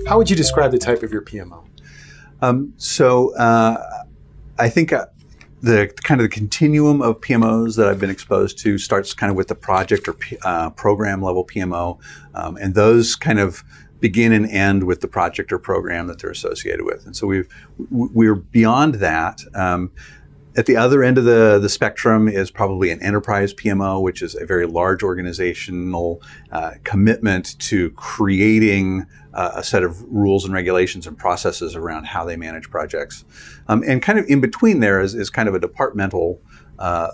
How would you describe the type of your PMO? I think the kind of the continuum of PMOs that I've been exposed to starts kind of with the project or program level PMO, and those kind of begin and end with the project or program that they're associated with. And so we're beyond that. At the other end of the spectrum is probably an enterprise PMO, which is a very large organizational commitment to creating a set of rules and regulations and processes around how they manage projects. And kind of in between there is kind of a departmental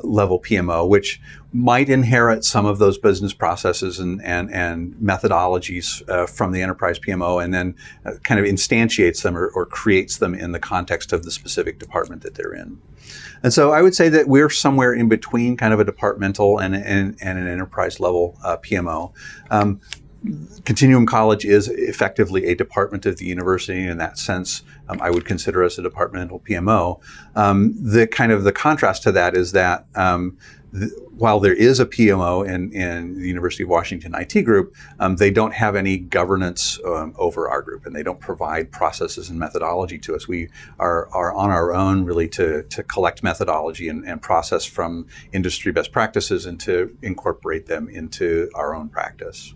level PMO, which might inherit some of those business processes and methodologies from the enterprise PMO, and then kind of instantiates them or creates them in the context of the specific department that they're in. And so I would say that we're somewhere in between kind of a departmental and an enterprise level PMO. Continuum College is effectively a department of the university. In that sense, I would consider us a departmental PMO. The contrast to that is that while there is a PMO in the University of Washington IT group, they don't have any governance over our group, and they don't provide processes and methodology to us. We are on our own really to collect methodology and process from industry best practices and to incorporate them into our own practice.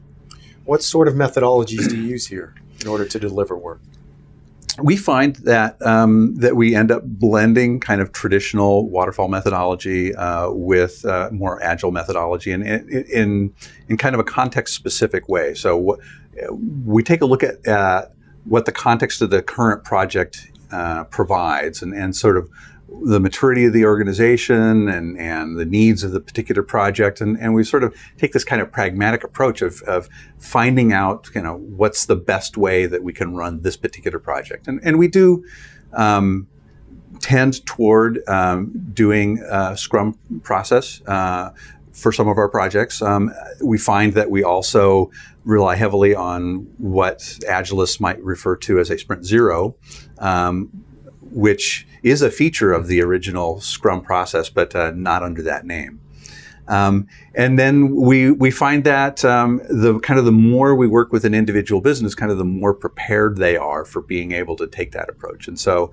What sort of methodologies do you use here in order to deliver work? We find that that we end up blending kind of traditional waterfall methodology with more agile methodology, and in kind of a context-specific way. So we take a look at what the context of the current project provides, and sort of the maturity of the organization and the needs of the particular project, and we sort of take this kind of pragmatic approach of finding out, what's the best way that we can run this particular project, and we do tend toward doing a Scrum process for some of our projects. We find that we also rely heavily on what Agilists might refer to as a Sprint Zero, which is a feature of the original Scrum process, but not under that name. And then we find that the more we work with an individual business, kind of the more prepared they are for being able to take that approach. And so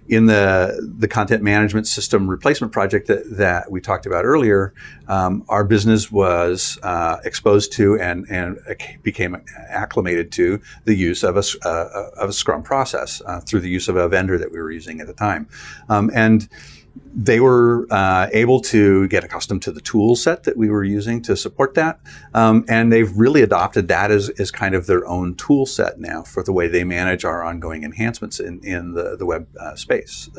in the content management system replacement project that we talked about earlier, our business was exposed to and became acclimated to the use of a Scrum process through the use of a vendor that we were using at the time. And they were able to get accustomed to the tool set that we were using to support that. And they've really adopted that as kind of their own tool set now for the way they manage our ongoing enhancements in the web space.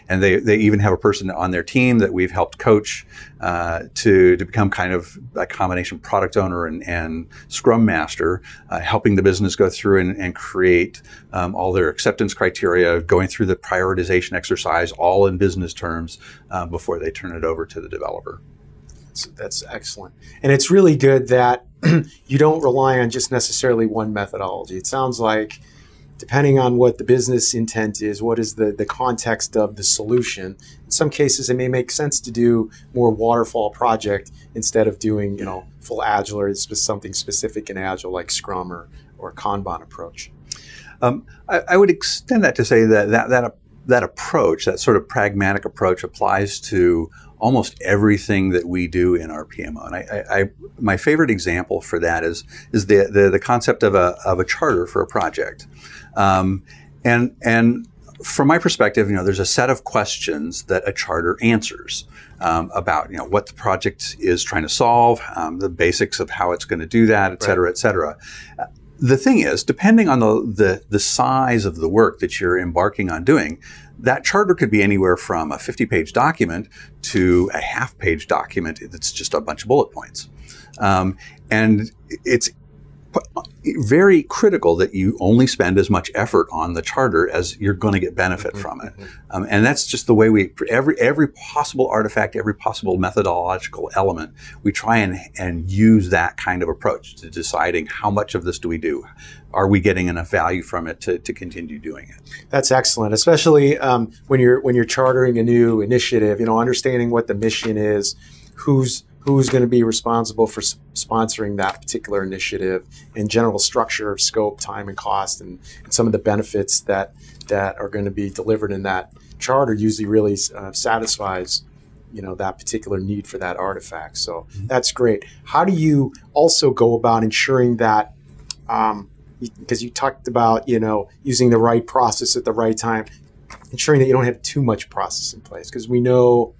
And they even have a person on their team that we've helped coach to become kind of a combination product owner and Scrum Master, helping the business go through and create all their acceptance criteria, going through the prioritization exercise, all in business terms, before they turn it over to the developer. That's excellent. And it's really good that you don't rely on just necessarily one methodology. It sounds like, depending on what the business intent is, what is the context of the solution, in some cases it may make sense to do more waterfall project instead of doing full Agile or something specific in Agile like Scrum or Kanban approach. I would extend that to say that approach, that sort of pragmatic approach, applies to almost everything that we do in our PMO. And my favorite example for that is the concept of a charter for a project. And from my perspective, there's a set of questions that a charter answers about what the project is trying to solve, the basics of how it's going to do that, et cetera, et cetera. The thing is, depending on the size of the work that you're embarking on doing, that charter could be anywhere from a 50-page document to a half-page document that's just a bunch of bullet points. And it's very critical that you only spend as much effort on the charter as you're going to get benefit from it. And that's just the way every possible artifact, every possible methodological element, we try and use that kind of approach to deciding how much of this do we do. Are we getting enough value from it to continue doing it? That's excellent, especially when you're chartering a new initiative, understanding what the mission is, who's who's going to be responsible for sponsoring that particular initiative, and general structure, scope, time, and cost, and some of the benefits that are going to be delivered in that charter usually really satisfies that particular need for that artifact. So that's great. How do you also go about ensuring that, because you talked about using the right process at the right time, ensuring that you don't have too much process in place? Because we know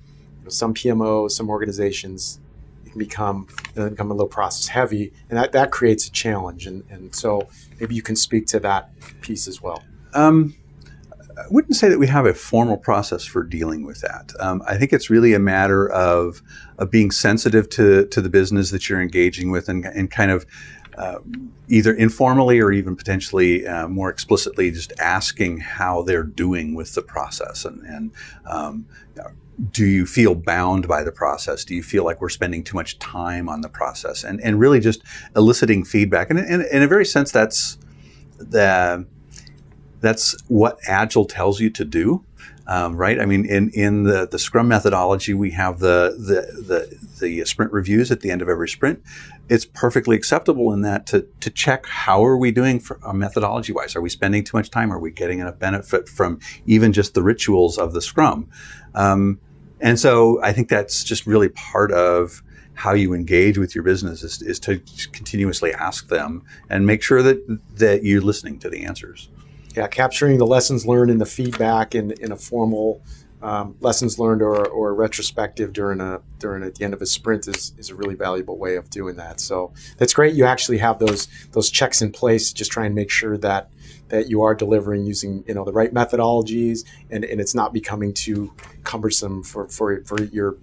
some PMOs, some organizations, can become a little process heavy, and that creates a challenge. And so maybe you can speak to that piece as well. I wouldn't say that we have a formal process for dealing with that. I think it's really a matter of being sensitive to the business that you're engaging with, and kind of either informally or even potentially more explicitly just asking how they're doing with the process, and do you feel bound by the process? Do you feel like we're spending too much time on the process? And really just eliciting feedback. And in a very sense, that's what Agile tells you to do, right? I mean, in the Scrum methodology, we have the sprint reviews at the end of every sprint. It's perfectly acceptable in that to check how are we doing methodology-wise. Are we spending too much time? Are we getting enough benefit from even just the rituals of the Scrum? And so I think that's just really part of how you engage with your business is to continuously ask them and make sure that you're listening to the answers. Yeah, capturing the lessons learned and the feedback in a formal lessons learned or retrospective during at the end of a sprint is a really valuable way of doing that. So that's great. You actually have those checks in place to just try and make sure that you are delivering using the right methodologies, and it's not becoming too cumbersome for your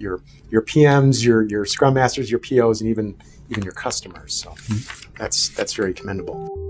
PMs, your Scrum Masters, your POs, and even your customers. So that's very commendable.